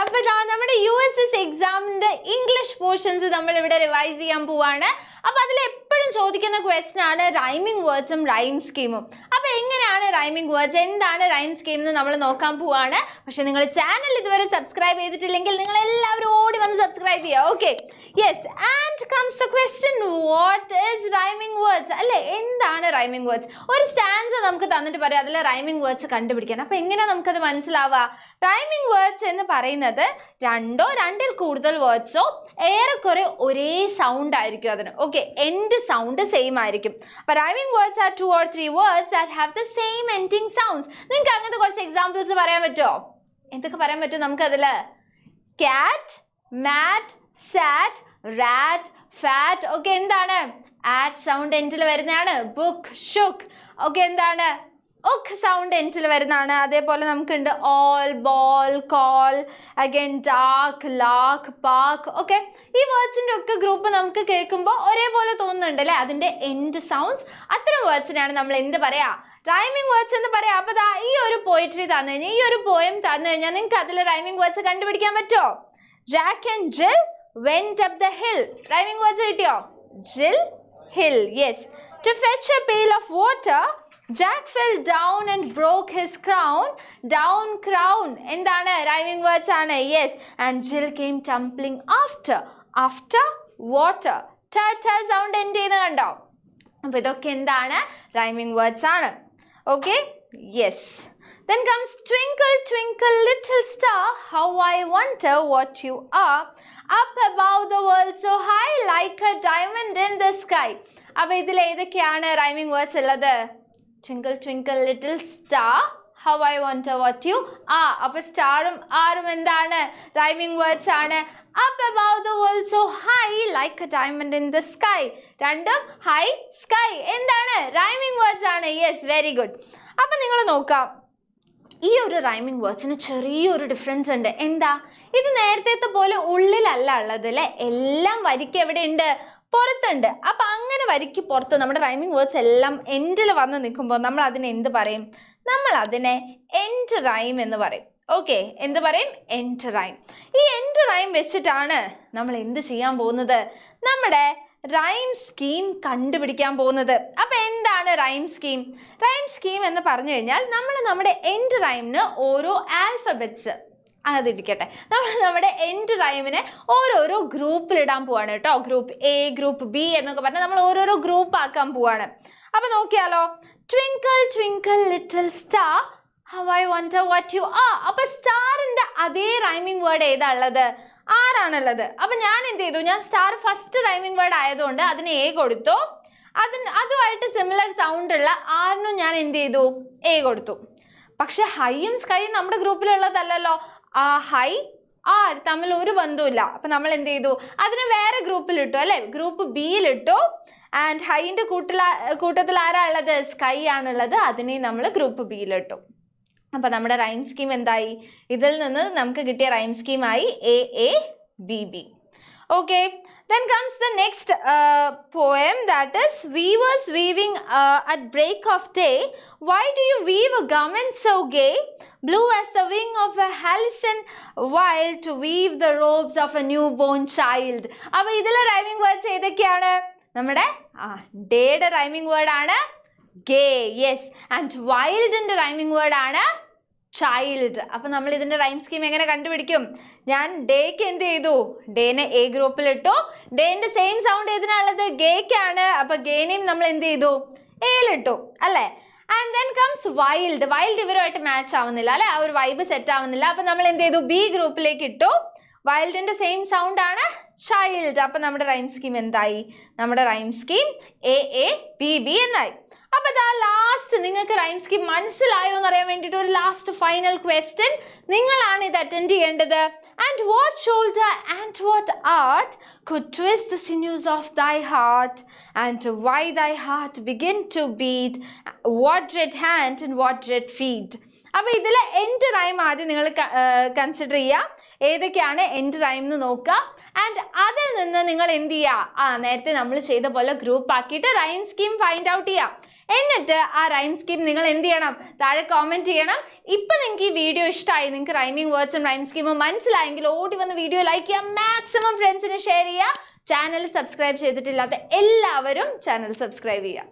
അപ്പോൾ നമ്മുടെ USS എക്സാമിന്റെ ഇംഗ്ലീഷ് പോർഷൻസ് നമ്മൾ ഇവിടെ റിവൈസ് ചെയ്യാൻ പോവാണ്. അപ്പോൾ അതിൽ എപ്പോഴും ചോദിക്കുന്ന ക്വസ്റ്റ്യൻ ആണ് റൈമിംഗ് വേർഡ്സും റൈം സ്കീമും. അപ്പോൾ എങ്ങനെയാണ് റൈമിംഗ് വേർഡ്സ്, എന്താണ് റൈം സ്കീം എന്ന് നമ്മൾ നോക്കാൻ പോവാണ്. പക്ഷെ നിങ്ങൾ ചാനൽ ഇതുവരെ സബ്സ്ക്രൈബ് ചെയ്തിട്ടില്ലെങ്കിൽ നിങ്ങൾ എല്ലാവരും ഓടി വന്ന് സബ്സ്ക്രൈബ് ചെയ്യുക. Okay, yes. And comes the question, what is rhyming words? അല്ലേ, എന്താണ് റൈമിംഗ് വേർഡ്സ്? ഒരു സ്റ്റാൻസ നമുക്ക് തന്നിട്ട് പറയാം അതിലെ റൈമിംഗ് വേർഡ്സ് കണ്ടുപിടിക്കാൻ. അപ്പോൾ എങ്ങനെയാണ് നമുക്കത് മനസ്സിലാവുക? റൈമിംഗ് വേർഡ്സ് എന്ന് പറയുന്നത് രണ്ടോ രണ്ടിൽ കൂടുതൽ വേർഡ്സോ ഏറെക്കുറെ ഒരേ സൗണ്ട് ആയിരിക്കും അതിന്. ഓക്കെ, എൻഡ് സൗണ്ട് സെയിം ആയിരിക്കും. അപ്പോൾ rhyming words are 2 or 3 words that have the same ending sounds. നിങ്ങൾക്ക് അങ്ങനത്തെ കുറച്ച് എക്സാമ്പിൾസ് പറയാൻ പറ്റുമോ? എന്തൊക്കെ പറയാൻ പറ്റും നമുക്കതിൽ? കാറ്റ്, മാറ്റ്, സാറ്റ്, റാറ്റ്, ഫാറ്റ്. ഓക്കെ, എന്താണ്? ആറ്റ് സൗണ്ട് എൻഡിൽ വരുന്നതാണ്. Book, shook. ഓക്കെ, എന്താണ്? ഉക്ക് സൗണ്ട് എൻഡിൽ വരുന്നതാണ്. അതേപോലെ നമുക്കുണ്ട് all, ball, call, again dark, lack, park. Okay, ഈ വേർഡ്സിൻ്റെ ഒക്കെ ഗ്രൂപ്പ് നമുക്ക് കേൾക്കുമ്പോൾ ഒരേപോലെ തോന്നുന്നുണ്ട് അല്ലേ? അതിൻ്റെ എൻഡ് സൗണ്ട്സ്. അത്തരം വേർഡ്സിനാണ് നമ്മൾ എന്ത് പറയാ? റൈമിംഗ് വേർഡ്സ് എന്ന് പറയാം. അപ്പോൾ ഈ ഒരു പോയിട്രി തന്നു കഴിഞ്ഞാൽ, ഈ ഒരു പോയം തന്നു കഴിഞ്ഞാൽ നിങ്ങൾക്ക് അതിൽ റൈമിംഗ് വേർഡ്സ് കണ്ടുപിടിക്കാൻ പറ്റുമോ? Jack and Jal went up the hill. Rhyming words കിട്ടിയോ? ജിൽ, hill. Yes. To fetch a pail of water, Jack fell down and broke his crown. Down, crown. എന്താണ്? റൈമിംഗ് വേർഡ്സ് ആണ്. Yes. And Jill came tumbling after. After, water. Ta sound end ചെയ്യുന്നത് കണ്ടോ? അപ്പോൾ ഇതൊക്കെ എന്താണ്? Rhyming words ആണ്. Okay? Yes. Then comes twinkle, twinkle, little star, how I wonder what you are. Up above the world so high, like a diamond in the sky. അപ്പോൾ ഇതിൽ ഏതൊക്കെയാണ് rhyming words ഉള്ളത്? Twinkle, twinkle, little star, how I wonder what you are. അപ്പോൾ സ്റ്റാറും ആറും എന്താണ്? Rhyming words ആണ്. Up above the world so high, like a diamond in the sky. രണ്ടും high, sky. എന്താണ്? റൈമിംഗ് വേർഡ്സ് ആണ്. Yes, very good. അപ്പം നിങ്ങൾ നോക്കാം, ഈ ഒരു റൈമിംഗ് വേർഡ്സിന് ചെറിയൊരു ഡിഫറൻസ് ഉണ്ട്. എന്താ? ഇത് നേരത്തെ പോലെ ഉള്ളിലല്ല ഉള്ളത് അല്ലേ? എല്ലാം വരിക്ക് എവിടെയുണ്ട്? പുറത്തുണ്ട്. അപ്പം അങ്ങനെ വരിക്ക് പുറത്ത് നമ്മുടെ റൈമിംഗ് വേർഡ്സ് എല്ലാം എൻഡിൽ വന്ന് നിൽക്കുമ്പോൾ നമ്മൾ അതിനെ എന്ത് പറയും? നമ്മൾ അതിനെ എൻഡ് റൈം എന്ന് പറയും. ഓക്കെ, എന്ത് പറയും? End rhyme. ഈ എൻഡ് റൈം വെച്ചിട്ടാണ് നമ്മൾ എന്ത് ചെയ്യാൻ പോകുന്നത്? നമ്മുടെ റൈം സ്കീം കണ്ടുപിടിക്കാൻ പോകുന്നത്. അപ്പോൾ എന്താണ് റൈം സ്കീം? റൈം സ്കീം എന്ന് പറഞ്ഞു കഴിഞ്ഞാൽ നമ്മൾ നമ്മുടെ എൻഡ് റൈമിന് ഓരോ ആൽഫബറ്റ്സ് അതിരിക്കട്ടെ, നമ്മൾ നമ്മുടെ എൻഡ് റൈമിനെ ഓരോരോ ഗ്രൂപ്പിലിടാൻ പോവാണ് കേട്ടോ. ഗ്രൂപ്പ് എ, ഗ്രൂപ്പ് ബി എന്നൊക്കെ പറഞ്ഞാൽ നമ്മൾ ഓരോരോ ഗ്രൂപ്പ് ആക്കാൻ പോവാണ്. അപ്പോൾ നോക്കിയാലോ, twinkle twinkle little star, how I wonder what you are. അപ്പോൾ സ്റ്റാറിൻ്റെ അതേ റൈമിംഗ് വേർഡ് ഏതാ ഉള്ളത്? ആറാണുള്ളത്. അപ്പം ഞാൻ എന്ത് ചെയ്തു? ഞാൻ സ്റ്റാർ ഫസ്റ്റ് റൈമിംഗ് വേർഡ് ആയതുകൊണ്ട് അതിന് എ കൊടുത്തു. അതുമായിട്ട് സിമിലർ സൗണ്ട് ഉള്ള ആറിനും ഞാൻ എന്ത് ചെയ്തു? എ കൊടുത്തു. പക്ഷെ ഹൈയും സ്കൈയും നമ്മുടെ ഗ്രൂപ്പിലുള്ളതല്ലല്ലോ. ആ ഹൈ, ആർ തമ്മിൽ ഒരു ബന്ധവുമില്ല. അപ്പം നമ്മൾ എന്ത് ചെയ്തു? അതിനെ വേറെ ഗ്രൂപ്പിലിട്ടു അല്ലേ? ഗ്രൂപ്പ് ബിയിലിട്ടു. ആൻഡ് ഹൈൻ്റെ കൂട്ടത്തിൽ ആരാ ഉള്ളത്? സ്കൈ ആണുള്ളത്. അതിനെ നമ്മൾ ഗ്രൂപ്പ് ബിയിലിട്ടു. അപ്പോൾ നമ്മുടെ റൈം സ്കീം എന്തായി? ഇതിൽ നിന്ന് നമുക്ക് കിട്ടിയ റൈം സ്കീമായി A A B B. Okay, then comes the next poem, that is weavers weaving at break of day. Why do you weave a garment so gay, blue as the wing of a halcyon wild, to weave the robes of a newborn child. അപ്പോൾ ഇതിലെ rhyming words ഏതൊക്കെയാണ്? നമ്മുടെ ഡേയുടെ rhyming word ആണ് ഗേ. Yes. And വൈൽഡിൻ്റെ rhyming word ആണ് child. അപ്പം നമ്മൾ ഇതിൻ്റെ റൈം സ്കീം എങ്ങനെ കണ്ടുപിടിക്കും? ഞാൻ ഡേക്ക് എന്ത് ചെയ്തു? ഡേനെ എ ഗ്രൂപ്പിലിട്ടു. ഡേൻ്റെ സെയിം സൗണ്ട് ഏതിനാണുള്ളത്? ഗേക്കാണ്. അപ്പം ഗേനെയും നമ്മൾ എന്ത് ചെയ്തു? എയിലിട്ടു അല്ലേ? And then comes wild. Wild ഇവരുമായിട്ട് മാച്ച് ആവുന്നില്ല അല്ലേ? ആ ഒരു വൈബ് സെറ്റ് ആവുന്നില്ല. അപ്പം നമ്മൾ എന്ത് ചെയ്തു? ബി ഗ്രൂപ്പിലേക്ക് ഇട്ടു. വൈൽഡിൻ്റെ സെയിം സൗണ്ട് ആണ് ചൈൽഡ്. അപ്പം നമ്മുടെ റൈം സ്കീം എന്തായി? നമ്മുടെ rhyme scheme A A B B എന്നായി. അപ്പോൾ ഇതാ ലാസ്റ്റ് നിങ്ങൾക്ക് റൈം സ്കീം മനസ്സിലായോ എന്നറിയാൻ വേണ്ടിയിട്ട് ഒരു ലാസ്റ്റ് ഫൈനൽ ക്വസ്റ്റ്യൻ നിങ്ങളാണ് ഇത് അറ്റൻഡ് ചെയ്യേണ്ടത്. And what shoulder and what art could twist the sinews of thy heart, and why thy heart begin to beat, what dread hand and what dread feet. അപ്പോൾ ഇതിലെ end rhyme ആദ്യം നിങ്ങൾ consider ചെയ്യുക. ഏതൊക്കെയാണ് end rhyme എന്ന് നോക്കുക. And അതിൽ നിന്ന് നിങ്ങൾ എന്ത് ചെയ്യുക? നേരത്തെ നമ്മൾ ചെയ്ത പോലെ ഗ്രൂപ്പ് ആക്കിയിട്ട് റൈം സ്കീം ഫൈൻഡ് ഔട്ട് ചെയ്യുക. എന്നിട്ട് ആ റൈം സ്കീം നിങ്ങൾ എന്ത് ചെയ്യണം? താഴെ കമന്റ് ചെയ്യണം. ഇപ്പൊ നിങ്ങൾക്ക് ഈ വീഡിയോ ഇഷ്ടമായി, നിങ്ങൾക്ക് റൈമിംഗ് വേർഡ്സും റൈം സ്കീമും മനസ്സിലായെങ്കിൽ ഓടി വന്ന് വീഡിയോ ലൈക്ക് ചെയ്യുക, മാക്സിമം ഫ്രണ്ട്സിന് ഷെയർ ചെയ്യുക. ചാനൽ സബ്സ്ക്രൈബ് ചെയ്തിട്ടില്ലാത്ത എല്ലാവരും ചാനൽ സബ്സ്ക്രൈബ് ചെയ്യുക.